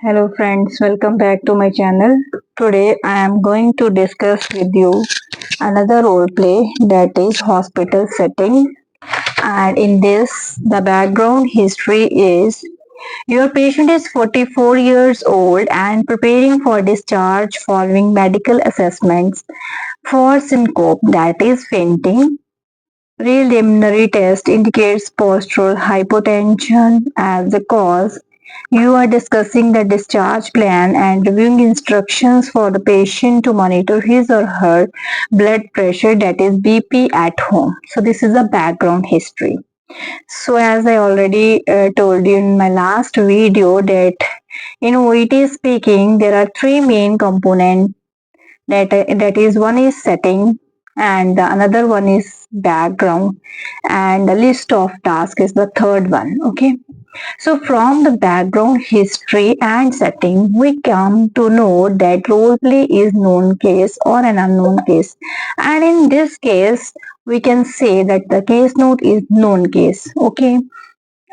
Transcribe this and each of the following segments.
Hello friends, welcome back to my channel. Today I am going to discuss with you another role play, that is hospital setting. And in this, the background history is your patient is 44 years old and preparing for discharge following medical assessments for syncope, that is fainting. Preliminary test indicates postural hypotension as the cause. You are discussing the discharge plan and reviewing instructions for the patient to monitor his or her blood pressure, that is BP, at home. So this is a background history. So as I already told you in my last video that in OET speaking there are three main components, that is one is setting and the another one is background and the list of tasks is the third one. Okay, so from the background history and setting we come to know that role play is known case or an unknown case, and in this case we can say that the case note is known case. Okay,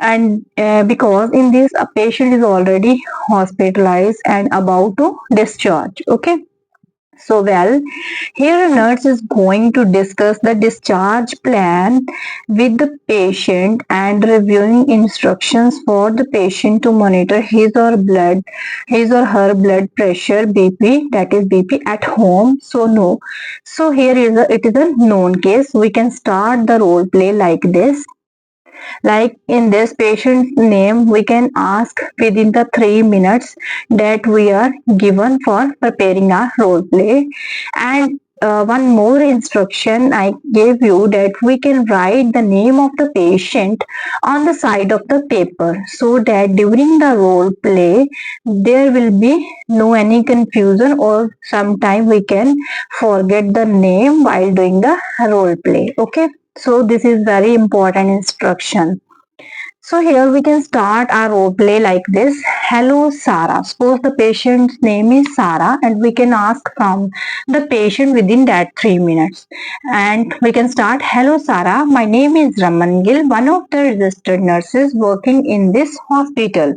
and because in this a patient is already hospitalized and about to discharge. Okay, so, well, here a nurse is going to discuss the discharge plan with the patient and reviewing instructions for the patient to monitor his or her blood pressure, BP, that is BP at home. So, no. So, here is it is a known case. We can start the role play like this. Like in this patient's name, we can ask within the 3 minutes that we are given for preparing our role play. And one more instruction I gave you, that we can write the name of the patient on the side of the paper so that during the role play there will be no any confusion, or sometime we can forget the name while doing the role play. Okay, so this is very important instruction. So here we can start our role play like this. Hello Sarah. Suppose the patient's name is Sarah and we can ask from the patient within that 3 minutes. And we can start. Hello Sarah, my name is Raman Gill, one of the registered nurses working in this hospital.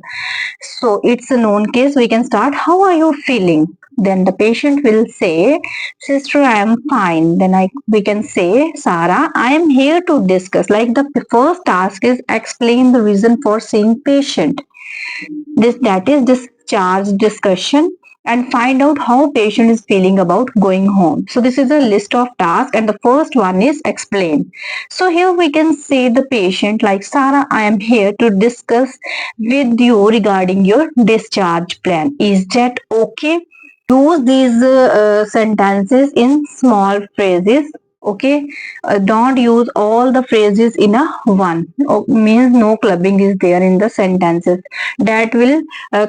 So it's a known case. We can start. How are you feeling? Then the patient will say, Sister, I am fine. Then we can say, Sarah, I am here to discuss. Like the first task is explain the reason for seeing patient. That is discharge discussion, and find out how patient is feeling about going home. So this is a list of tasks and the first one is explain. So here we can say the patient like, Sarah, I am here to discuss with you regarding your discharge plan. Is that okay? Use these sentences in small phrases. Okay, don't use all the phrases in a one. Means no clubbing is there in the sentences, that will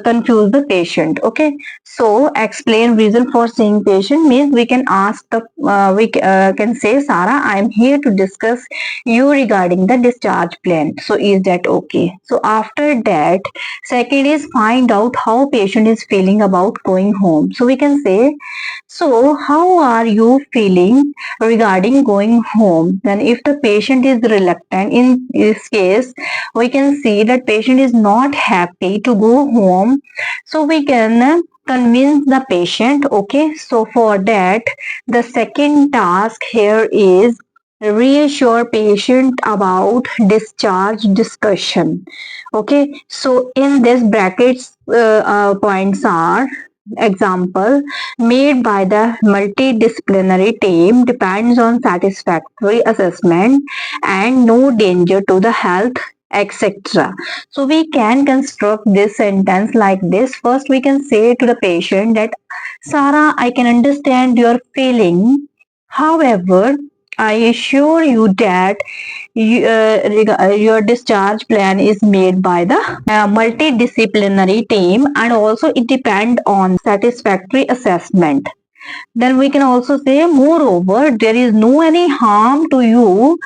confuse the patient. Okay, so explain reason for seeing patient means we can ask the can say, Sarah, I am here to discuss you regarding the discharge plan. So is that okay? So after that, second is find out how patient is feeling about going home. So we can say, so how are you feeling regarding going home? Then if the patient is reluctant, in this case we can see that patient is not happy to go home, so we can convince the patient. Okay, so for that the second task here is reassure patient about discharge discussion. Okay, so in this brackets points are example made by the multidisciplinary team, depends on satisfactory assessment and no danger to the health, etc. So we can construct this sentence like this. First we can say to the patient that, Sarah, I can understand your feeling. However, I assure you that your discharge plan is made by the multidisciplinary team, and also it depends on satisfactory assessment. Then we can also say, moreover, there is no any harm to you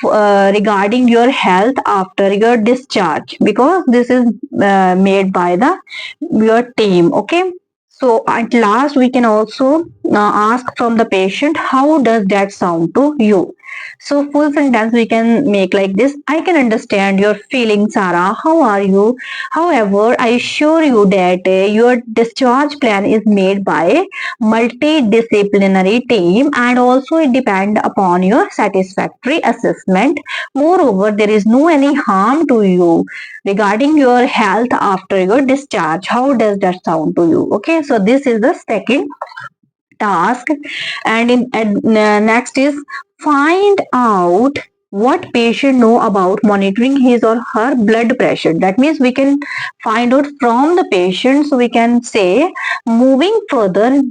regarding your health after your discharge, because this is made by the your team. Okay, so at last we can also ask from the patient, how does that sound to you? So full sentence we can make like this: I can understand your feelings, Sarah. How are you? However, I assure you that your discharge plan is made by multidisciplinary team and also it depends upon your satisfactory assessment. Moreover, there is no any harm to you regarding your health after your discharge. How does that sound to you? Okay, so this is the second task. And next is find out what patient know about monitoring his or her blood pressure. That means we can find out from the patient. So we can say, moving further,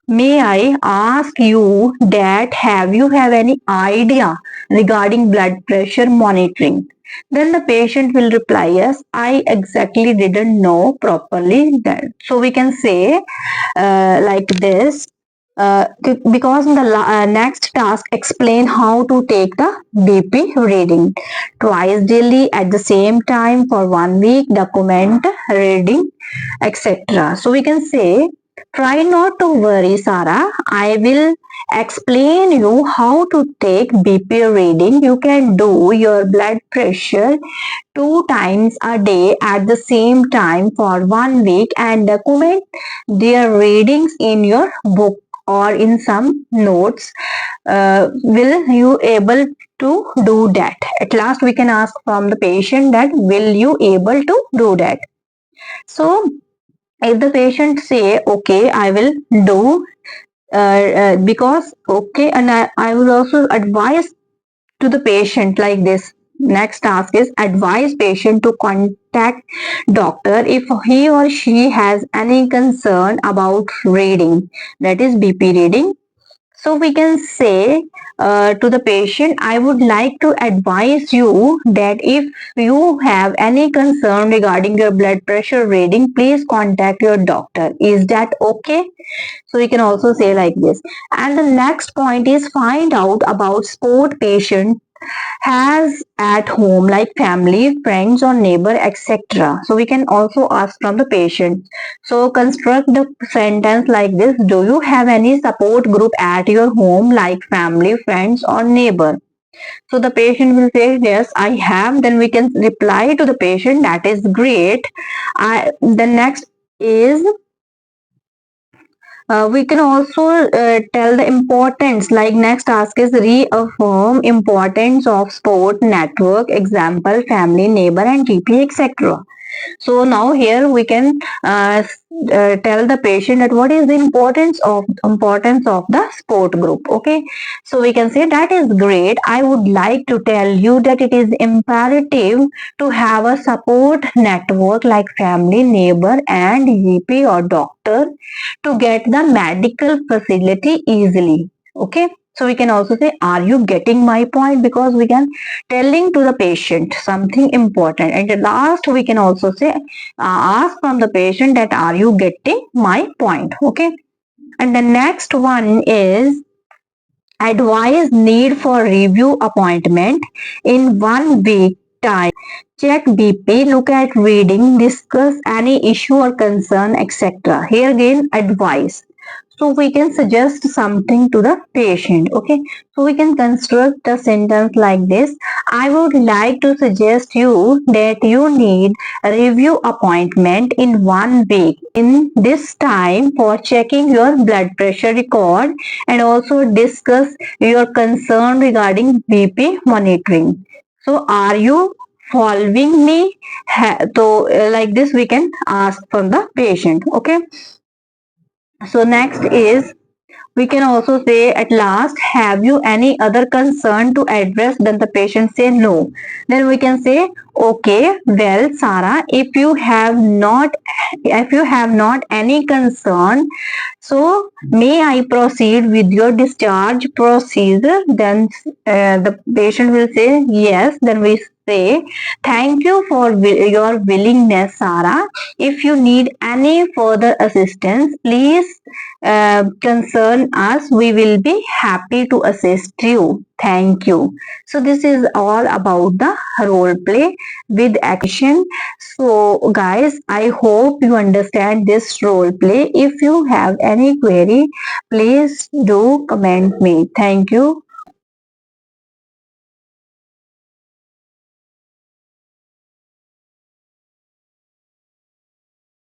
may I ask you that have any idea regarding blood pressure monitoring? Then the patient will reply, yes, I exactly didn't know properly that. So we can say like this, because in the next task explain how to take the BP reading twice daily at the same time for 1 week, document reading, etc. So we can say, try not to worry, Sarah. I will explain you how to take BP reading. You can do your blood pressure 2 times a day at the same time for 1 week and document their readings in your book or in some notes. Will you able to do that? At last we can ask from the patient that will you able to do that? So if the patient say okay, I will do, because okay, and I will also advise to the patient like this. Next task is advise patient to contact doctor if he or she has any concern about reading, that is BP reading. So we can say to the patient, I would like to advise you that if you have any concern regarding your blood pressure reading, please contact your doctor. Is that okay? So we can also say like this. And the next point is find out about sport patient has at home, like family, friends or neighbor, etc. So we can also ask from the patient. So construct the sentence like this: do you have any support group at your home, like family, friends or neighbor? So the patient will say, yes, I have. Then we can reply to the patient, that is great. The next is, we can also tell the importance, like next task is reaffirm importance of sport network, example family, neighbor and GP, etc. So now here we can tell the patient that what is the importance of the sport group. Okay, so we can say, that is great. I would like to tell you that it is imperative to have a support network like family, neighbor and GP or doctor to get the medical facility easily. Okay, so we can also say, are you getting my point? Because we can telling to the patient something important. And the last we can also say, ask from the patient that are you getting my point? Okay, and the next one is advise need for review appointment in 1 week time. Check BP, look at reading, discuss any issue or concern, etc. Here again, advice. So we can suggest something to the patient. Okay, so we can construct the sentence like this: I would like to suggest you that you need a review appointment in 1 week in this time for checking your blood pressure record and also discuss your concern regarding BP monitoring. So are you following me? So like this we can ask from the patient. Okay, so next is, we can also say, at last, have you any other concern to address? Then the patient say no. Then we can say, okay, well, Sarah, if you have not any concern, so may I proceed with your discharge procedure? Then the patient will say yes. Then we say, thank you for your willingness, Sarah. If you need any further assistance, please concern us. We will be happy to assist you. Thank you. So this is all about the role play with action. So guys, I hope you understand this role play. If you have any query, please do comment me. Thank you.